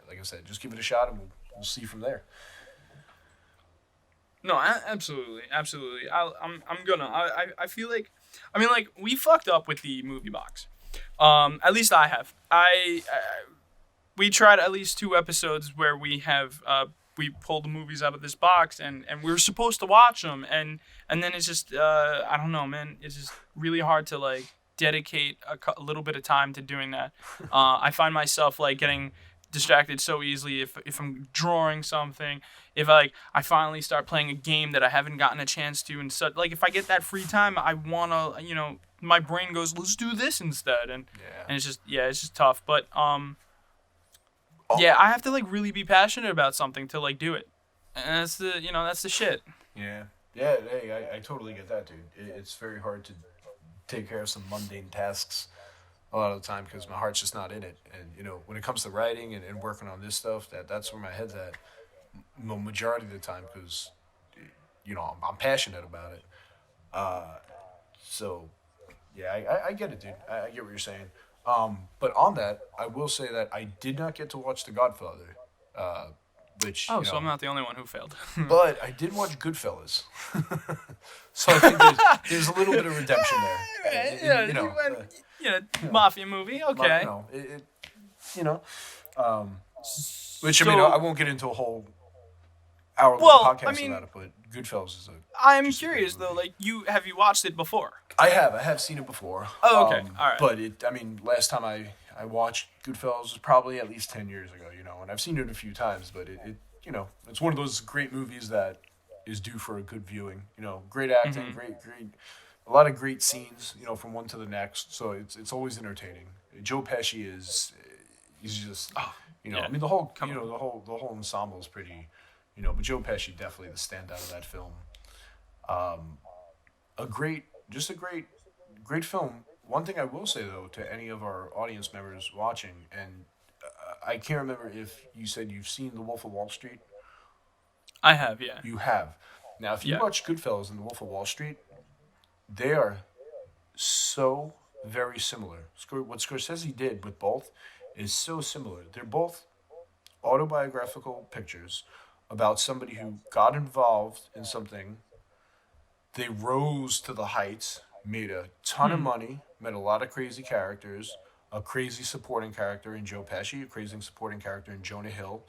like I said, just give it a shot, and we'll see from there. No, absolutely. I feel like, we fucked up with the movie box. At least I have. We tried at least 2 episodes where we have we pulled the movies out of this box and we were supposed to watch them and then it's just I don't know, man. It's just really hard to like dedicate a little bit of time to doing that. I find myself like getting distracted so easily if I'm drawing something, if I finally start playing a game that I haven't gotten a chance to, and so like if I get that free time, I wanna my brain goes, let's do this instead, and it's just tough. But I have to like really be passionate about something to like do it, and that's the shit. Yeah. Hey, I totally get that, dude. It's very hard to take care of some mundane tasks a lot of the time because my heart's just not in it. And when it comes to writing and working on this stuff, that's where my head's at majority of the time because I'm passionate about it. So yeah, I get it, dude. I get what you're saying. But on that, I will say that I did not get to watch The Godfather, which so I'm not the only one who failed. But I did watch Goodfellas, so I think there's a little bit of redemption there. Mafia movie, okay. Which I won't get into a whole hour-long podcast about it, but Goodfellas is I'm curious though. Like, have you watched it before? I have seen it before. Oh, okay, all right. But last time I watched Goodfellas was probably at least 10 years ago. And I've seen it a few times, but it's one of those great movies that is due for a good viewing. Great acting, great, a lot of great scenes. From one to the next. So it's always entertaining. Joe Pesci he's just You know, Yeah. I mean the whole the whole ensemble is pretty, but Joe Pesci definitely the standout of that film. Um, a great, just a great film. One thing I will say though to any of our audience members watching, and I can't remember if you said you've seen The Wolf of Wall Street. I have, yeah. You have. Now, if you Yeah. watch Goodfellas and The Wolf of Wall Street, they are so very similar. What Scorsese did with both is so similar. They're both autobiographical pictures about somebody who got involved in something. They rose to the heights, made a ton of Hmm. money, met a lot of crazy characters, a crazy supporting character in Joe Pesci, a crazy supporting character in Jonah Hill.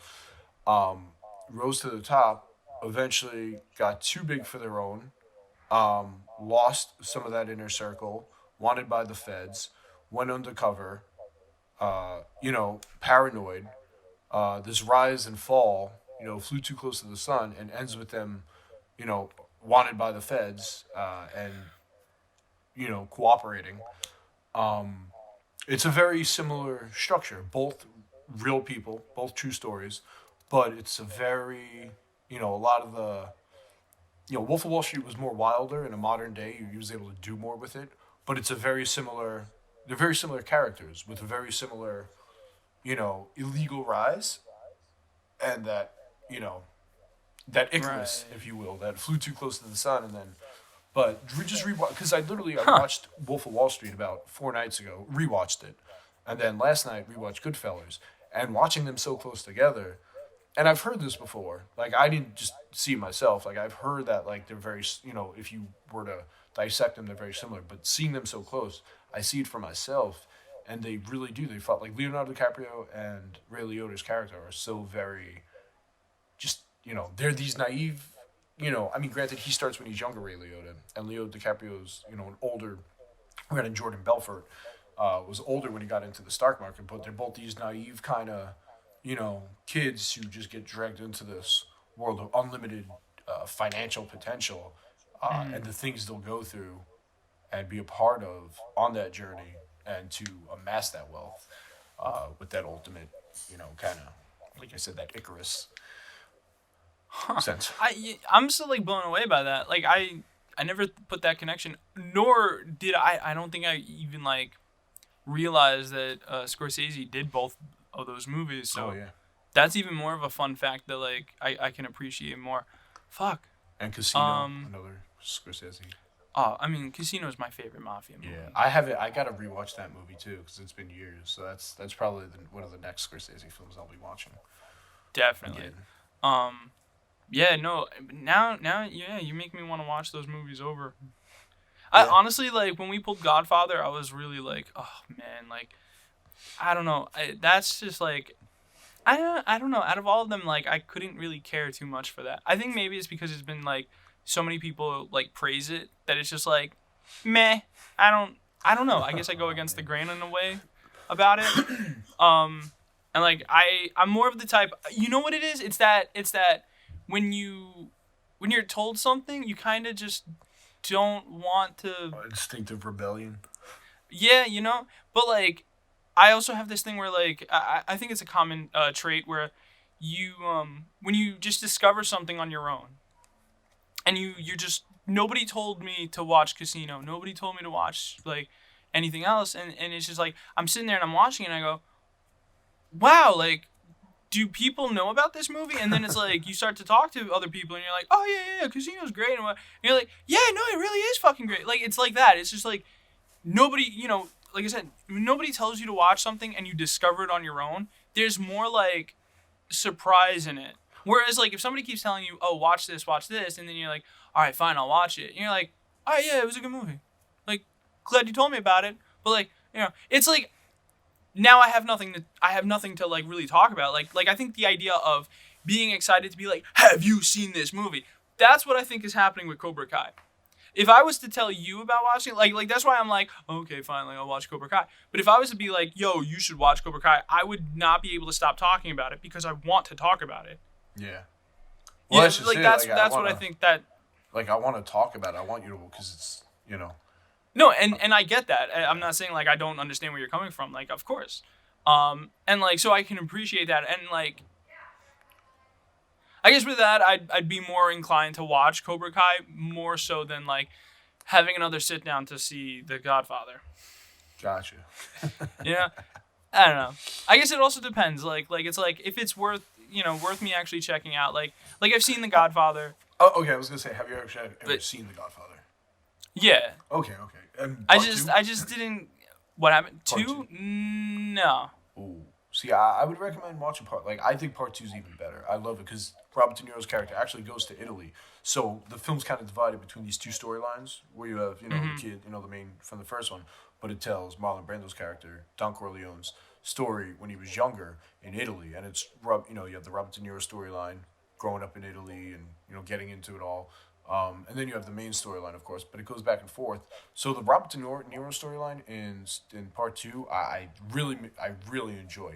Um, Rose to the top, eventually got too big for their own, lost some of that inner circle, wanted by the feds, went undercover, paranoid, this rise and fall, flew too close to the sun, and ends with them, wanted by the feds, and cooperating. Um, it's a very similar structure. Both real people, both true stories, but it's a very, a lot of the, Wolf of Wall Street was more wilder in a modern day. He was able to do more with it, but it's a very similar. They're very similar characters with a very similar, illegal rise, and that, you know, that Icarus, Right. if you will, that flew too close to the sun, and then. But we just rewatched because I Huh. watched Wolf of Wall Street about 4 nights ago, rewatched it, and then last night rewatched Goodfellas, and watching them so close together. And I've heard this before. Like I didn't just see it myself. Like I've heard that like they're very if you were to dissect them, they're very similar. But seeing them so close, I see it for myself, and they really do. They felt like Leonardo DiCaprio and Ray Liotta's character are so very just they're these naive. I mean, granted, he starts when he's younger, Ray Liotta, and Leo DiCaprio's an older. Granted, Jordan Belfort was older when he got into the stock market, but they're both these naive kind of kids who just get dragged into this world of unlimited financial potential Mm. and the things they'll go through and be a part of on that journey and to amass that wealth with that ultimate, kind of, like I said, that Icarus Huh. sense. I'm still like blown away by that. Like I never put that connection. Nor did I. I don't think I even like realized that Scorsese did both of those movies. Oh, So yeah. that's even more of a fun fact that like I can appreciate more. Fuck. And Casino, Um. another Scorsese. Oh, I mean, Casino is my favorite mafia movie. Yeah, I have it. I gotta rewatch that movie too because it's been years. So that's probably one of the next Scorsese films I'll be watching Definitely. again. Um. Yeah. No. Now. Yeah. You make me want to watch those movies over. I Yeah. honestly like when we pulled Godfather. I was really like, oh man, like I don't know. That's just like I don't know. Out of all of them, like I couldn't really care too much for that. I think maybe it's because it's been like so many people like praise it that it's just like meh. I don't know. I guess I go against the grain in a way about it. And like I'm more of the type. You know what it is? It's that when you're told something, you kind of just don't want to. Instinctive rebellion. Yeah, but like I also have this thing where like I think it's a common trait where you when you just discover something on your own and you just nobody told me to watch Casino, nobody told me to watch like anything else, and it's just like I'm sitting there and I'm watching it and I go, wow, like do people know about this movie? And then it's like you start to talk to other people and you're like, oh yeah, Casino's great, and you're like, yeah, no, it really is fucking great. Like it's like that. It's just like nobody, like I said, when nobody tells you to watch something and you discover it on your own, there's more like surprise in it. Whereas like if somebody keeps telling you, oh, watch this, and then you're like, all right, fine, I'll watch it. And you're like, all right, yeah, it was a good movie. Like, glad you told me about it. But like, it's like now I have nothing to like really talk about. Like I think the idea of being excited to be like, have you seen this movie? That's what I think is happening with Cobra Kai. If I was to tell you about watching it, like that's why I'm like, okay, fine, like I'll watch Cobra Kai. But if I was to be like, yo, you should watch Cobra Kai, I would not be able to stop talking about it because I want to talk about it. Yeah. Yeah, that's just like it. that's Like, that's what I think that. Like I want to talk about it. I want you to because it's No, and I get that. I'm not saying like I don't understand where you're coming from. Like, of course, And like so I can appreciate that, and like I guess with that I'd be more inclined to watch Cobra Kai more so than like having another sit down to see The Godfather. Gotcha. Yeah, I don't know. I guess it also depends. Like it's like if it's worth me actually checking out. Like I've seen The Godfather. Oh, okay. I was gonna say, have you ever But seen The Godfather? yeah, Okay, okay. And I part just two? I just didn't. What happened? Part Two? two. No. Ooh. See, I would recommend watching part. Like, I think part two is even better. I love it because Robert De Niro's character actually goes to Italy. So the film's kind of divided between these two storylines, where you have the kid, the main from the first one, but it tells Marlon Brando's character, Don Corleone's story when he was younger in Italy, and it's you have the Robert De Niro storyline, growing up in Italy, and getting into it all. And then you have the main storyline, of course, but it goes back and forth. So the Robert De Niro storyline in part two, I really enjoy.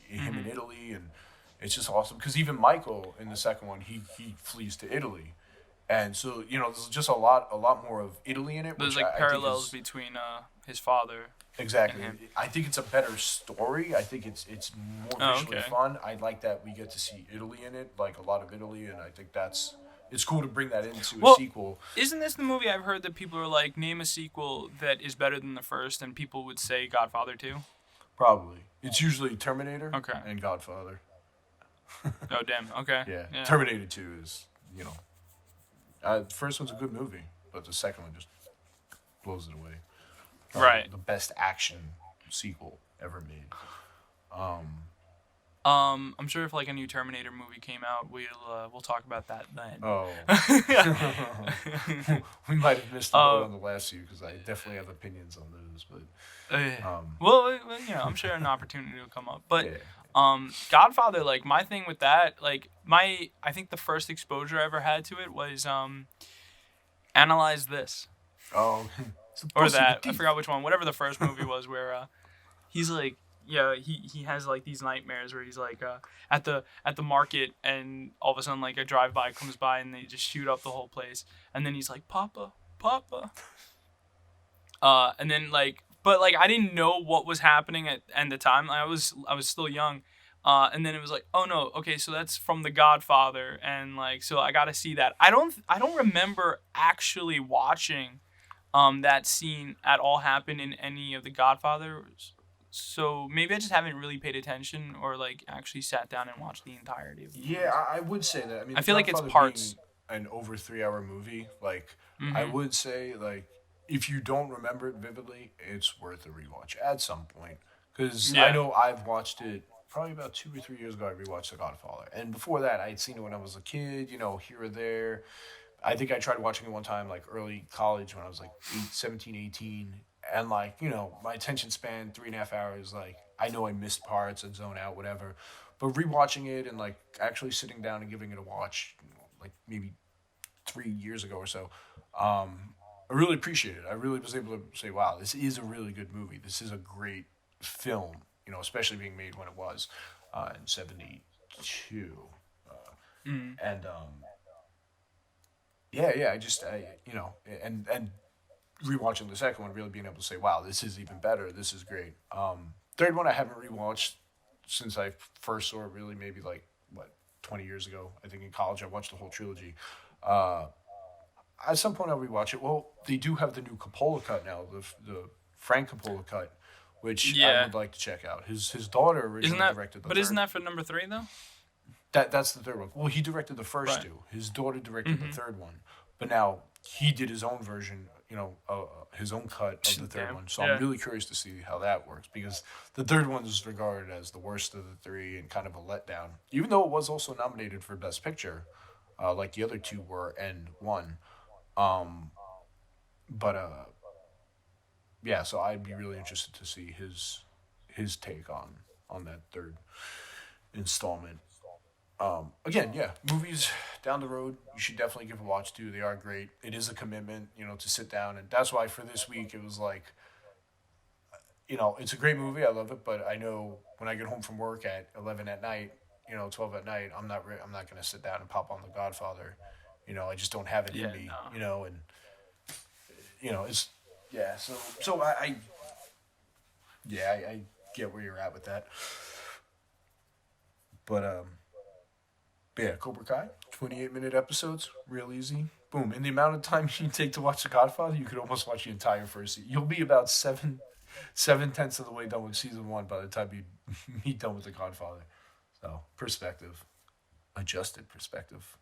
Him in Italy, and it's just awesome because even Michael in the second one, he flees to Italy, and so there's just a lot more of Italy in it. There's Which like I think parallels is, between his father exactly. and him. I think it's a better story. I think it's more Oh, visually okay. fun. I like that we get to see Italy in it, like a lot of Italy, and I think it's cool to bring that into a Well, sequel. isn't this the movie I've heard that people are like, name a sequel that is better than the first, and people would say Godfather 2? Probably. It's usually Terminator Okay. and Godfather. Oh, damn. Okay. Yeah. Terminator 2 is, the first one's a good movie, but the second one just blows it away. Right. The best action sequel ever made. I'm sure if like a new Terminator movie came out, we'll talk about that then. Oh. We might have missed the boat on the last few because I definitely have opinions on those, but... Well, I'm sure an opportunity will come up. But Yeah. Godfather, like my thing with that, like I think the first exposure I ever had to it was Analyze This. Oh. Or that, I forgot which one. Whatever the first movie was where he's like, yeah, he has like these nightmares where he's like at the market, and all of a sudden like a drive-by comes by and they just shoot up the whole place, and then he's like, Papa, and then like, but like I didn't know what was happening at the time. I was still young, and then it was like, oh no, okay, so that's from The Godfather, and like so I got to see that. I don't remember actually watching that scene at all happen in any of The Godfathers. So maybe I just haven't really paid attention or like actually sat down and watched the entirety of the movie. Yeah, I would say that. I mean, I feel like it's Godfather parts. being an over 3 hour movie, like I would say, like if you don't remember it vividly, it's worth a rewatch at some point. Because Yeah. I know I've watched it probably about 2 or 3 years ago. I rewatched The Godfather, and before that, I had seen it when I was a kid. Here or there. I think I tried watching it one time, like early college when I was like 17, 18. And like, my attention span, 3.5 hours, like I know I missed parts and zone out, whatever. But rewatching it and like actually sitting down and giving it a watch, like maybe 3 years ago or so, I really appreciate it. I really was able to say, wow, this is a really good movie. This is a great film, especially being made when it was in 72. And yeah, and rewatching the second one, really being able to say, wow, this is even better. This is great. Third one I haven't rewatched since I first saw it, really, maybe like, 20 years ago. I think in college I watched the whole trilogy. At some point I'll rewatch it. Well, they do have the new Coppola cut now, the Frank Coppola cut, which I would like to check out. His daughter originally directed the third. Isn't that for number 3 though? That's the third one. Well, he directed the first two. His daughter directed the third one, but now he did his own version. His own cut of the third one. So I'm really curious to see how that works because the third one is regarded as the worst of the three and kind of a letdown, even though it was also nominated for Best Picture, like the other two were and won. Yeah. So I'd be really interested to see his take on that third installment. Again, yeah, movies down the road, you should definitely give a watch to. They are great. It is a commitment, to sit down. And that's why for this week, it was like, it's a great movie. I love it. But I know when I get home from work at 11 at night, 12 at night, I'm not going to sit down and pop on The Godfather. I just don't have it in me, and, it's, yeah. So I get where you're at with that. But yeah, Cobra Kai, 28-minute episodes, real easy. Boom. In the amount of time you take to watch The Godfather, you could almost watch the entire first season. You'll be about 7/10 of the way done with season 1 by the time you meet done with The Godfather. So, perspective. Adjusted perspective.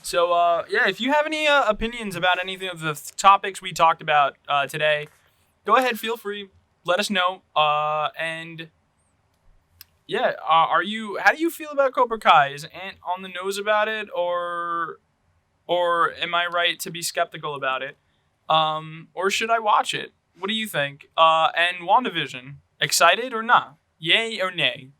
So, yeah, if you have any opinions about anything of the topics we talked about today, go ahead, feel free. Let us know. And yeah, how do you feel about Cobra Kai? Is Ant on the nose about it, or am I right to be skeptical about it? Or should I watch it? What do you think? And WandaVision, excited or not? Yay or nay?